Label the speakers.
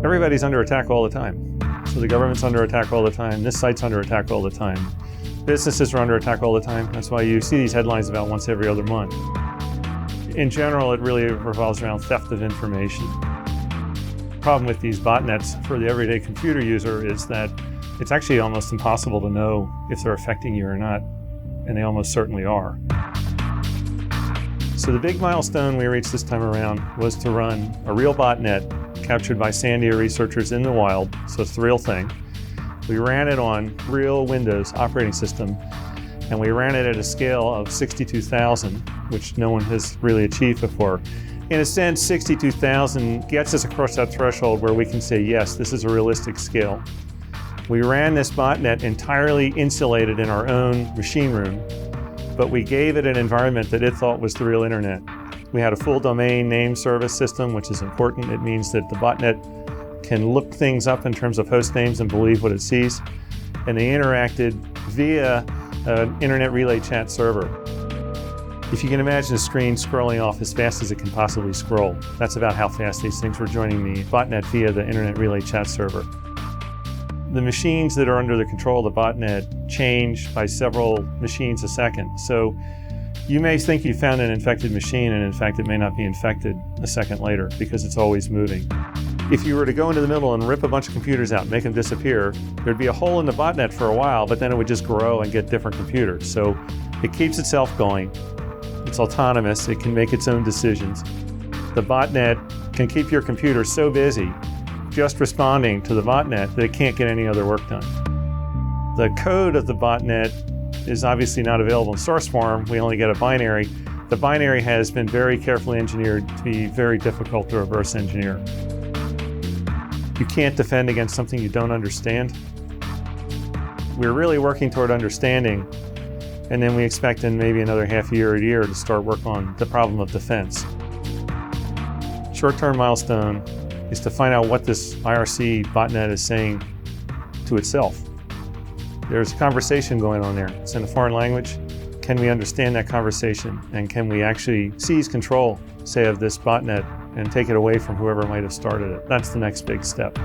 Speaker 1: Everybody's under attack all the time. So the government's under attack all the time. This site's under attack all the time. Businesses are under attack all the time. That's why you see these headlines about once every other month. In general, it really revolves around theft of information. The problem with these botnets for the everyday computer user is that it's actually almost impossible to know if they're affecting you or not, and they almost certainly are. So the big milestone we reached this time around was to run a real botnet captured by SANDIA researchers in the wild, so it's the real thing. We ran it on real Windows operating system, and we ran it at a scale of 62,000, which no one has really achieved before. In a sense, 62,000 gets us across that threshold where we can say, yes, this is a realistic scale. We ran this botnet entirely insulated in our own machine room, but we gave it an environment that it thought was the real internet. We had a full domain name service system, which is important. It means that the botnet can look things up in terms of host names and believe what it sees. And they interacted via an internet relay chat server. If you can imagine a screen scrolling off as fast as it can possibly scroll, that's about how fast these things were joining the botnet via the internet relay chat server. The machines that are under the control of the botnet change by several machines a second. So you may think you found an infected machine, and in fact it may not be infected a second later because it's always moving. If you were to go into the middle and rip a bunch of computers out and make them disappear, there'd be a hole in the botnet for a while, but then it would just grow and get different computers. So it keeps itself going. It's autonomous. It can make its own decisions. The botnet can keep your computer so busy just responding to the botnet that it can't get any other work done. The code of the botnet is obviously not available in source form. We only get a binary. The binary has been very carefully engineered to be very difficult to reverse engineer. You can't defend against something you don't understand. We're really working toward understanding, and then we expect in maybe another half year or a year to start work on the problem of defense. Short-term milestone is to find out what this IRC botnet is saying to itself. There's a conversation going on there. It's in a foreign language. Can we understand that conversation? And can we actually seize control, say, of this botnet and take it away from whoever might have started it? That's the next big step.